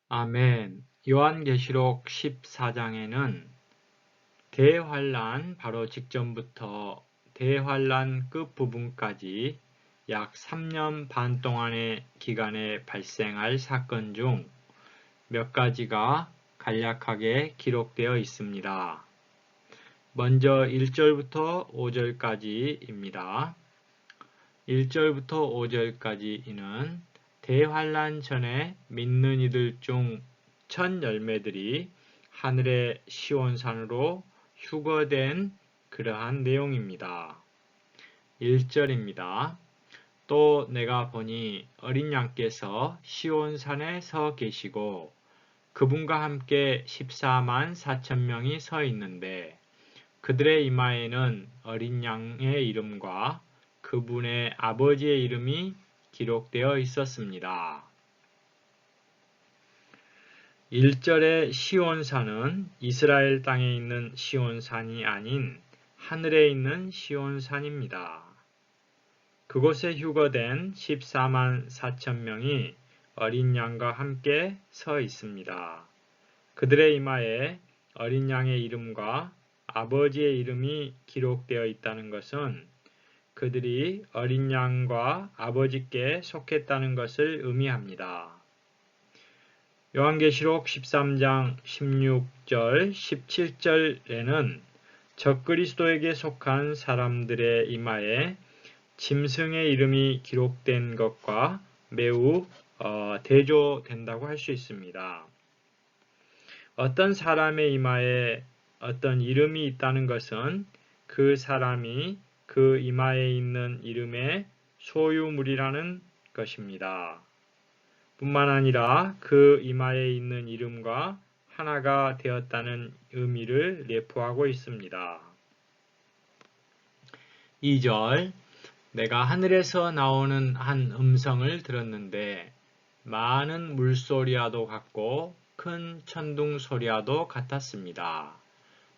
아멘. 요한계시록 14장에는 대환란 바로 직전부터 대환란 끝부분까지 약 3년 반 동안의 기간에 발생할 사건 중 몇 가지가 간략하게 기록되어 있습니다. 먼저 1절부터 5절까지입니다. 1절부터 5절까지는 대환란 전에 믿는 이들 중 첫 열매들이 하늘의 시온산으로 휴거된 그러한 내용입니다. 1절입니다. 또 내가 보니 어린 양께서 시온산에 서 계시고 그분과 함께 14만 4천 명이 서 있는데 그들의 이마에는 어린 양의 이름과 그분의 아버지의 이름이 기록되어 있었습니다. 1절의 시온산은 이스라엘 땅에 있는 시온산이 아닌 하늘에 있는 시온산입니다. 그곳에 휴거된 14만 4천 명이 어린 양과 함께 서 있습니다. 그들의 이마에 어린 양의 이름과 아버지의 이름이 기록되어 있다는 것은 그들이 어린 양과 아버지께 속했다는 것을 의미합니다. 요한계시록 13장 16절, 17절에는 적그리스도에게 속한 사람들의 이마에 짐승의 이름이 기록된 것과 매우 대조된다고 할 수 있습니다. 어떤 사람의 이마에 어떤 이름이 있다는 것은 그 사람이 그 이마에 있는 이름의 소유물이라는 것입니다. 뿐만 아니라 그 이마에 있는 이름과 하나가 되었다는 의미를 내포하고 있습니다. 2절 내가 하늘에서 나오는 한 음성을 들었는데 많은 물소리와도 같고 큰 천둥 소리와도 같았습니다.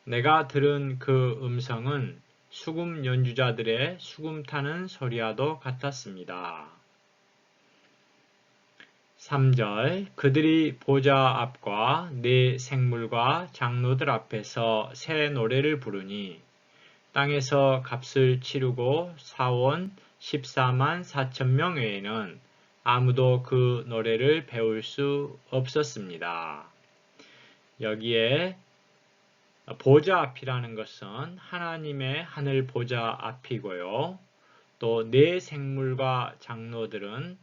내가 들은 그 음성은 수금 연주자들의 수금 타는 소리와도 같았습니다. 3절 그들이 보좌 앞과 네 생물과 장로들 앞에서 새 노래를 부르니 땅에서 값을 치르고 사온 14만 4천 명 외에는 아무도 그 노래를 배울 수 없었습니다. 여기에 보좌 앞이라는 것은 하나님의 하늘 보좌 앞이고요. 또 네 생물과 장로들은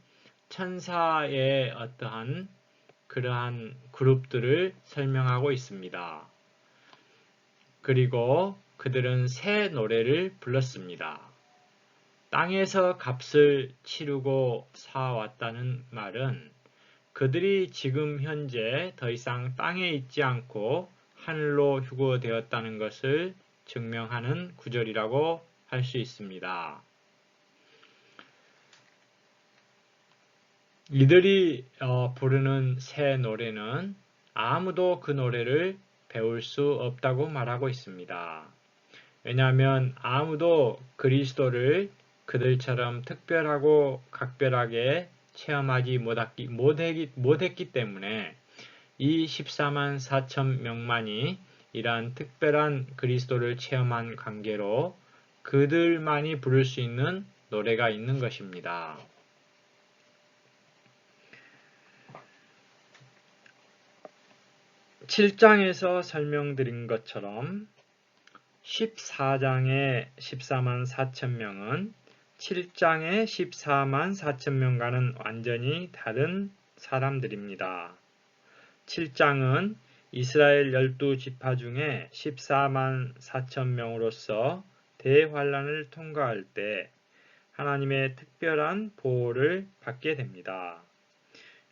천사의 어떠한 그러한 그룹들을 설명하고 있습니다. 그리고 그들은 새 노래를 불렀습니다. 땅에서 값을 치르고 사왔다는 말은 그들이 지금 현재 더 이상 땅에 있지 않고 하늘로 휴거되었다는 것을 증명하는 구절이라고 할 수 있습니다. 이들이 부르는 새 노래는 아무도 그 노래를 배울 수 없다고 말하고 있습니다. 왜냐하면 아무도 그리스도를 그들처럼 특별하고 각별하게 체험하지 못했기 때문에 이 14만 4천 명만이 이러한 특별한 그리스도를 체험한 관계로 그들만이 부를 수 있는 노래가 있는 것입니다. 7장에서 설명드린 것처럼 14장의 14만 4천 명은 7장의 14만 4천 명과는 완전히 다른 사람들입니다. 7장은 이스라엘 12지파 중에 14만 4천 명으로서 대환란을 통과할 때 하나님의 특별한 보호를 받게 됩니다.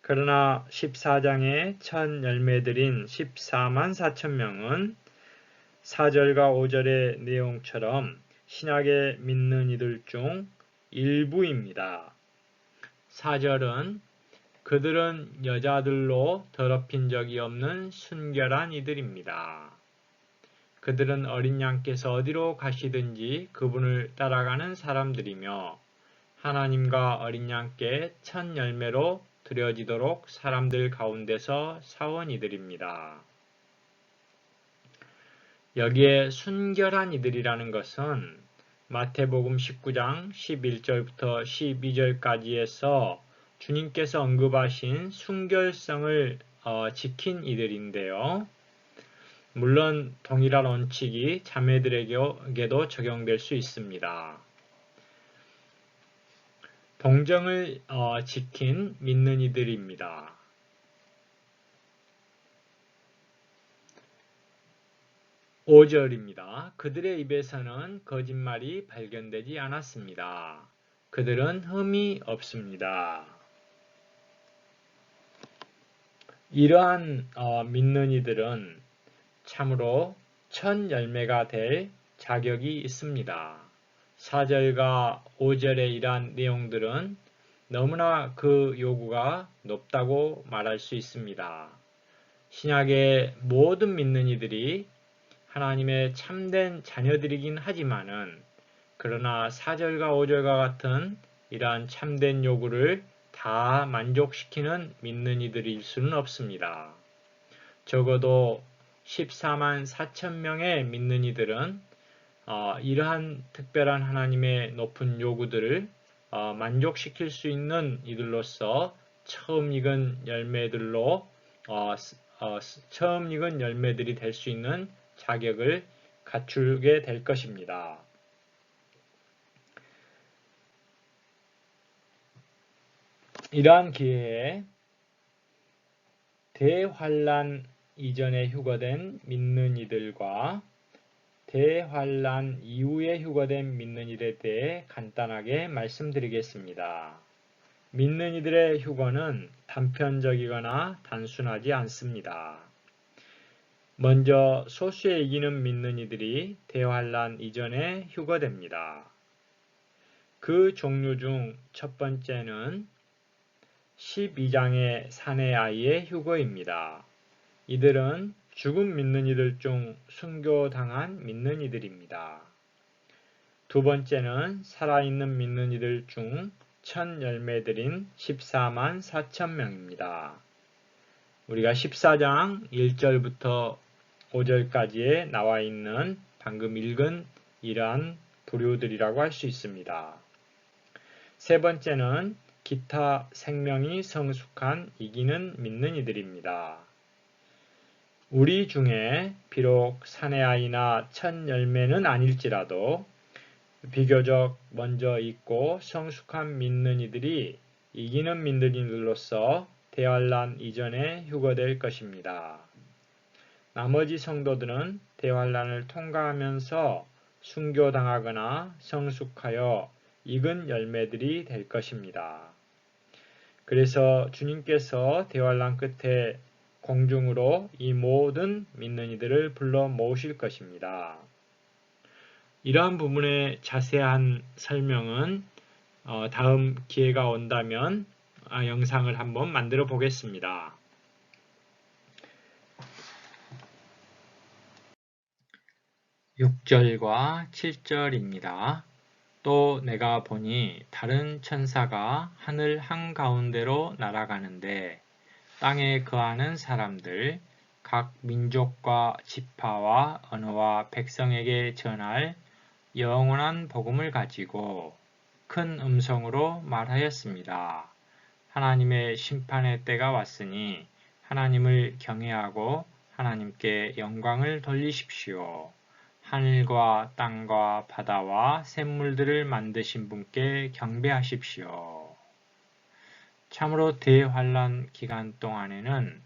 그러나 14장의 첫 열매들인 14만 4천 명은 4절과 5절의 내용처럼 신약에 믿는 이들 중 일부입니다. 4절은 그들은 여자들로 더럽힌 적이 없는 순결한 이들입니다. 그들은 어린 양께서 어디로 가시든지 그분을 따라가는 사람들이며 하나님과 어린 양께 첫 열매로 드려지도록 사람들 가운데서 사온 이들입니다. 여기에 순결한 이들이라는 것은 마태복음 19장 11절부터 12절까지에서 주님께서 언급하신 순결성을 지킨 이들인데요. 물론 동일한 원칙이 자매들에게도 적용될 수 있습니다. 동정을 지킨 믿는 이들입니다. 5절입니다. 그들의 입에서는 거짓말이 발견되지 않았습니다. 그들은 흠이 없습니다. 이러한 믿는 이들은 참으로 첫 열매가 될 자격이 있습니다. 4절과 5절의 이러한 내용들은 너무나 그 요구가 높다고 말할 수 있습니다. 신약의 모든 믿는 이들이 하나님의 참된 자녀들이긴 하지만은 그러나 4절과 5절과 같은 이러한 참된 요구를 다 만족시키는 믿는 이들일 수는 없습니다. 적어도 14만 4천 명의 믿는 이들은 이러한 특별한 하나님의 높은 요구들을 만족시킬 수 있는 이들로서 처음 익은 열매들이 될 수 있는 자격을 갖추게 될 것입니다. 이러한 기회에 대환란 이전에 휴거된 믿는 이들과 대환란 이후에 휴거된 믿는 이들에 대해 간단하게 말씀드리겠습니다. 믿는 이들의 휴거는 단편적이거나 단순하지 않습니다. 먼저 소수에 이기는 믿는 이들이 대환란 이전에 휴거됩니다. 그 종류 중 첫 번째는 12장의 사내 아이의 휴거입니다. 이들은 죽은 믿는 이들 중 순교당한 믿는 이들입니다. 두 번째는 살아있는 믿는 이들 중 첫 열매들인 14만 4천 명입니다. 우리가 14장 1절부터 5절까지에 나와 있는 방금 읽은 이러한 부류들이라고 할 수 있습니다. 세 번째는 기타 생명이 성숙한 이기는 믿는 이들입니다. 우리 중에 비록 사내아이나 첫 열매는 아닐지라도 비교적 먼저 있고 성숙한 믿는 이들이 이기는 믿는 이들로서 대환란 이전에 휴거될 것입니다. 나머지 성도들은 대환란을 통과하면서 순교당하거나 성숙하여 익은 열매들이 될 것입니다. 그래서 주님께서 대환란 끝에 공중으로 이 모든 믿는 이들을 불러 모으실 것입니다. 이러한 부분의 자세한 설명은 다음 기회가 온다면 영상을 한번 만들어 보겠습니다. 6절과 7절입니다. 또 내가 보니 다른 천사가 하늘 한가운데로 날아가는데 땅에 거하는 사람들 각 민족과 지파와 언어와 백성에게 전할 영원한 복음을 가지고 큰 음성으로 말하였습니다. 하나님의 심판의 때가 왔으니 하나님을 경외하고 하나님께 영광을 돌리십시오. 하늘과 땅과 바다와 샘물들을 만드신 분께 경배하십시오. 참으로 대환란 기간 동안에는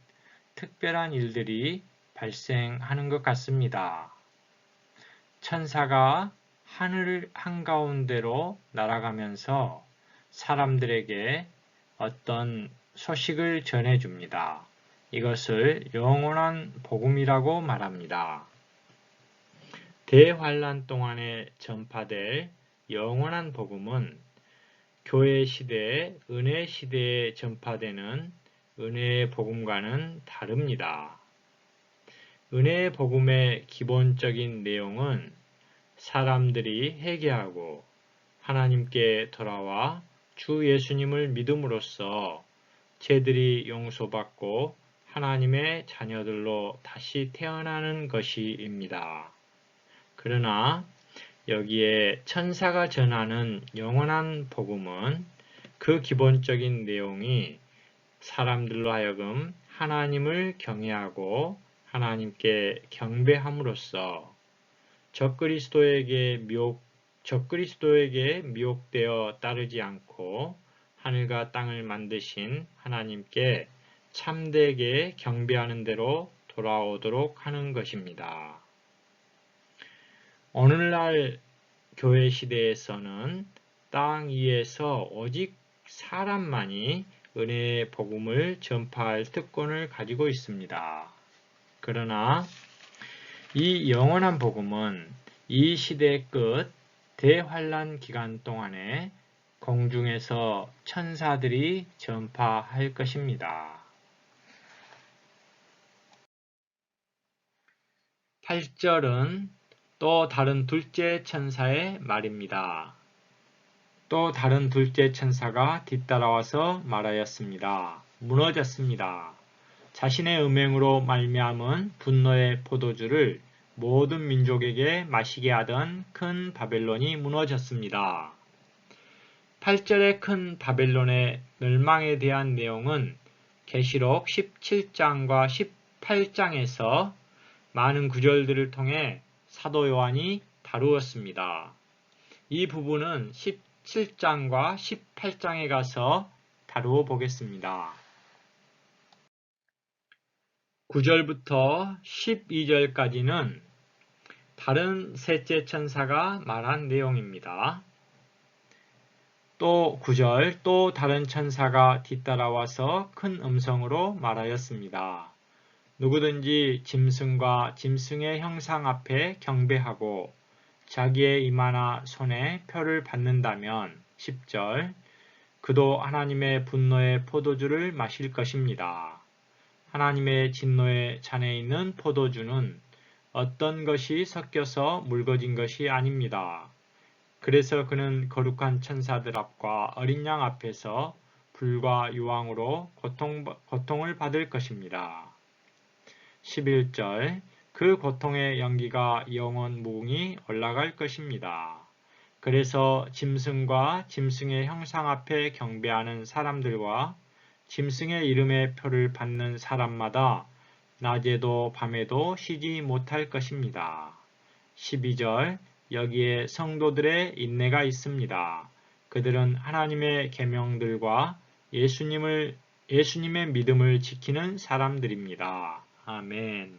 특별한 일들이 발생하는 것 같습니다. 천사가 하늘 한가운데로 날아가면서 사람들에게 어떤 소식을 전해줍니다. 이것을 영원한 복음이라고 말합니다. 대환란 동안에 전파될 영원한 복음은 교회 시대에 은혜 시대에 전파되는 은혜의 복음과는 다릅니다. 은혜의 복음의 기본적인 내용은 사람들이 회개하고 하나님께 돌아와 주 예수님을 믿음으로써 죄들이 용서받고 하나님의 자녀들로 다시 태어나는 것입니다. 그러나 여기에 천사가 전하는 영원한 복음은 그 기본적인 내용이 사람들로 하여금 하나님을 경외하고 하나님께 경배함으로써 적그리스도에게 미혹되어 따르지 않고 하늘과 땅을 만드신 하나님께 참되게 경배하는 대로 돌아오도록 하는 것입니다. 오늘날 교회 시대에서는 땅 위에서 오직 사람만이 은혜의 복음을 전파할 특권을 가지고 있습니다. 그러나 이 영원한 복음은 이 시대의 끝 대환란 기간 동안에 공중에서 천사들이 전파할 것입니다. 8절은 또 다른 둘째 천사의 말입니다. 또 다른 둘째 천사가 뒤따라와서 말하였습니다. 무너졌습니다. 자신의 음행으로 말미암은 분노의 포도주를 모든 민족에게 마시게 하던 큰 바벨론이 무너졌습니다. 8절의 큰 바벨론의 멸망에 대한 내용은 계시록 17장과 18장에서 많은 구절들을 통해 사도 요한이 다루었습니다. 이 부분은 17장과 18장에 가서 다루어 보겠습니다. 9절부터 12절까지는 다른 셋째 천사가 말한 내용입니다. 또 9절 또 다른 천사가 뒤따라와서 큰 음성으로 말하였습니다. 누구든지 짐승과 짐승의 형상 앞에 경배하고 자기의 이마나 손에 표를 받는다면 10절 그도 하나님의 분노의 포도주를 마실 것입니다. 하나님의 진노의 잔에 있는 포도주는 어떤 것이 섞여서 묽어진 것이 아닙니다. 그래서 그는 거룩한 천사들 앞과 어린 양 앞에서 불과 유황으로 고통을 받을 것입니다. 11절 그 고통의 연기가 영원 무궁히 올라갈 것입니다. 그래서 짐승과 짐승의 형상 앞에 경배하는 사람들과 짐승의 이름의 표를 받는 사람마다 낮에도 밤에도 쉬지 못할 것입니다. 12절 여기에 성도들의 인내가 있습니다. 그들은 하나님의 계명들과 예수님의 믿음을 지키는 사람들입니다. 아멘.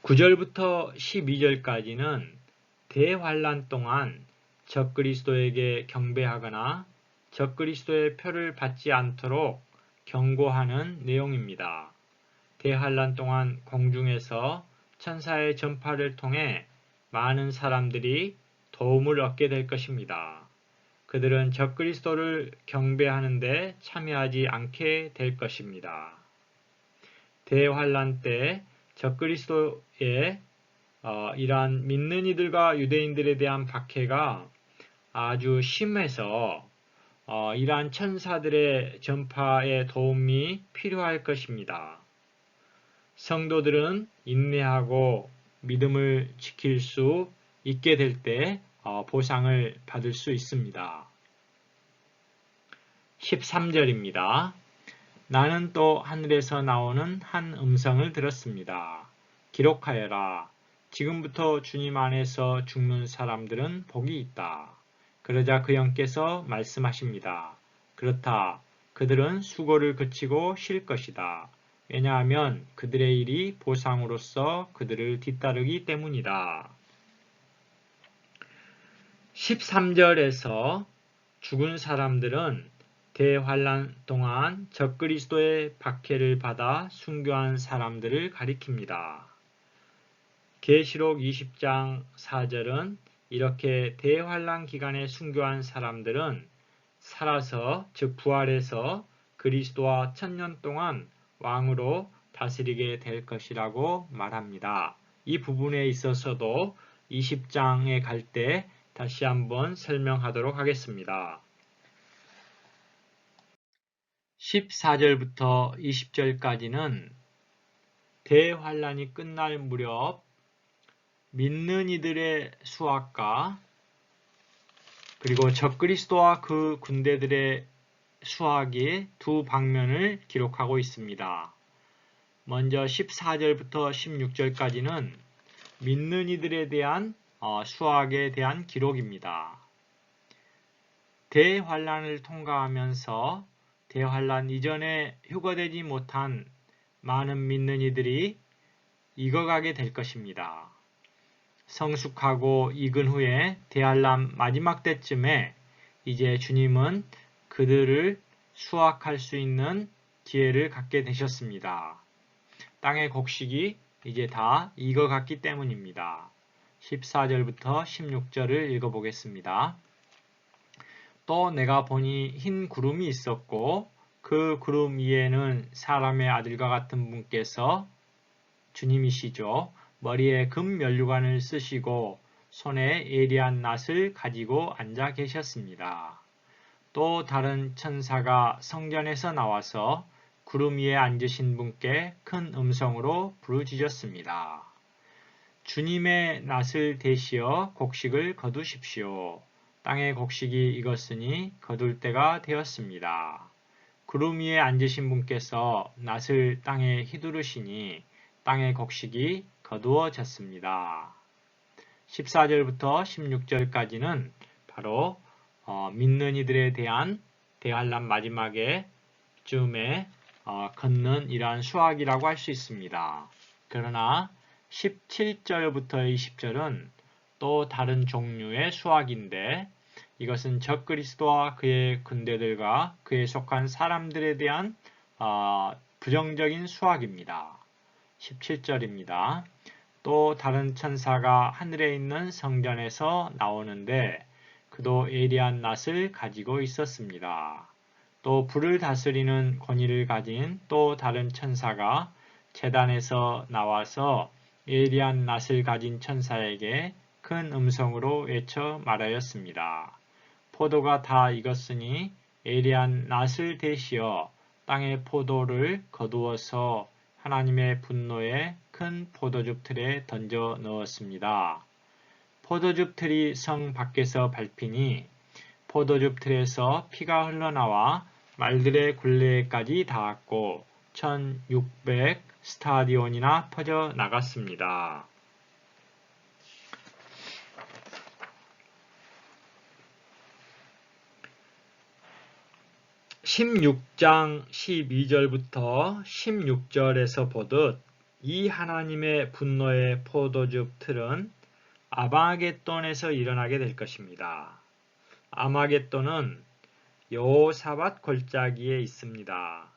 9절부터 12절까지는 대환란 동안 적그리스도에게 경배하거나 적그리스도의 표를 받지 않도록 경고하는 내용입니다. 대환란 동안 공중에서 천사의 전파를 통해 많은 사람들이 도움을 얻게 될 것입니다. 그들은 적그리스도를 경배하는데 참여하지 않게 될 것입니다. 대환란 때 적그리스도의 이러한 믿는 이들과 유대인들에 대한 박해가 아주 심해서 이러한 천사들의 전파에 도움이 필요할 것입니다. 성도들은 인내하고 믿음을 지킬 수 있게 될 때 보상을 받을 수 있습니다. 13절입니다. 나는 또 하늘에서 나오는 한 음성을 들었습니다. 기록하여라. 지금부터 주님 안에서 죽는 사람들은 복이 있다. 그러자 그 영께서 말씀하십니다. 그렇다. 그들은 수고를 그치고 쉴 것이다. 왜냐하면 그들의 일이 보상으로서 그들을 뒤따르기 때문이다. 13절에서 죽은 사람들은 대환란 동안 적그리스도의 박해를 받아 순교한 사람들을 가리킵니다. 계시록 20장 4절은 이렇게 대환란 기간에 순교한 사람들은 살아서 즉 부활해서 그리스도와 천년 동안 왕으로 다스리게 될 것이라고 말합니다. 이 부분에 있어서도 20장에 갈 때 다시 한번 설명하도록 하겠습니다. 14절부터 20절까지는 대환란이 끝날 무렵 믿는 이들의 수확과 그리고 적그리스도와 그 군대들의 수확의 두 방면을 기록하고 있습니다. 먼저 14절부터 16절까지는 믿는 이들에 대한 수확에 대한 기록입니다. 대환란을 통과하면서 대환란 이전에 휴거되지 못한 많은 믿는 이들이 익어가게 될 것입니다. 성숙하고 익은 후에 대환란 마지막 때쯤에 이제 주님은 그들을 수확할 수 있는 기회를 갖게 되셨습니다. 땅의 곡식이 이제 다 익어갔기 때문입니다. 14절부터 16절을 읽어보겠습니다. 또 내가 보니 흰 구름이 있었고 그 구름 위에는 사람의 아들과 같은 분께서 주님이시죠. 머리에 금 면류관을 쓰시고 손에 예리한 낫을 가지고 앉아 계셨습니다. 또 다른 천사가 성전에서 나와서 구름 위에 앉으신 분께 큰 음성으로 부르짖었습니다. 주님의 낫을 대시어 곡식을 거두십시오. 땅의 곡식이 익었으니 거둘 때가 되었습니다. 구름 위에 앉으신 분께서 낫을 땅에 휘두르시니 땅의 곡식이 거두어졌습니다. 14절부터 16절까지는 바로 믿는 이들에 대한 대환란 마지막에 쯤에 걷는 이러한 수확이라고 할 수 있습니다. 그러나 17절부터 20절은 또 다른 종류의 수확인데 이것은 적그리스도와 그의 군대들과 그에 속한 사람들에 대한 부정적인 수확입니다. 17절입니다. 또 다른 천사가 하늘에 있는 성전에서 나오는데 그도 예리한 낫을 가지고 있었습니다. 또 불을 다스리는 권위를 가진 또 다른 천사가 제단에서 나와서 예리한 낫을 가진 천사에게 큰 음성으로 외쳐 말하였습니다. 포도가 다 익었으니 예리한 낫을 대시어 땅의 포도를 거두어서 하나님의 분노에 큰 포도즙 틀에 던져 넣었습니다. 포도즙 틀이 성 밖에서 밟히니 포도즙 틀에서 피가 흘러나와 말들의 굴레까지 닿았고 1600 스타디온이나 퍼져 나갔습니다. 16장 12절부터 16절에서 보듯 이 하나님의 분노의 포도즙 틀은 아마겟돈에서 일어나게 될 것입니다. 아마겟돈은 여호사밧 골짜기에 있습니다.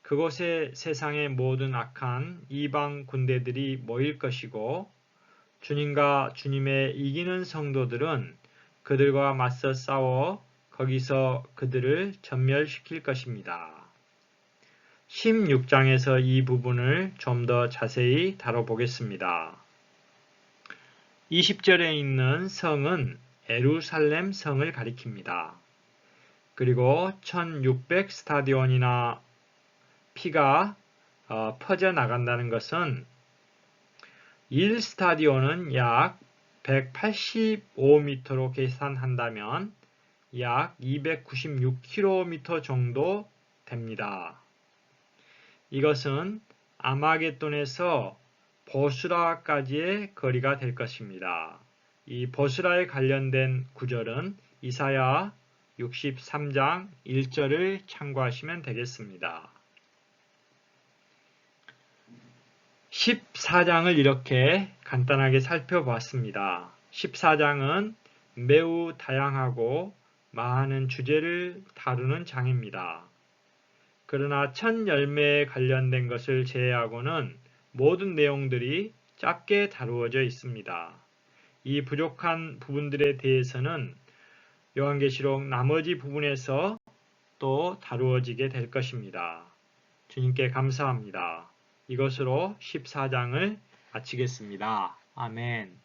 그곳에 세상의 모든 악한 이방 군대들이 모일 것이고 주님과 주님의 이기는 성도들은 그들과 맞서 싸워 거기서 그들을 전멸시킬 것입니다. 16장에서 이 부분을 좀 더 자세히 다뤄보겠습니다. 20절에 있는 성은 예루살렘 성을 가리킵니다. 그리고 1600 스타디온이나 피가 퍼져나간다는 것은 1스타디온은 약 185m로 계산한다면 약 296km 정도 됩니다. 이것은 아마겟돈에서 보스라까지의 거리가 될 것입니다. 이 보스라에 관련된 구절은 이사야 63장 1절을 참고하시면 되겠습니다. 14장을 이렇게 간단하게 살펴봤습니다. 14장은 매우 다양하고 많은 주제를 다루는 장입니다. 그러나 첫 열매에 관련된 것을 제외하고는 모든 내용들이 짧게 다루어져 있습니다. 이 부족한 부분들에 대해서는 요한계시록 나머지 부분에서 또 다루어지게 될 것입니다. 주님께 감사합니다. 이것으로 14장을 마치겠습니다. 아멘.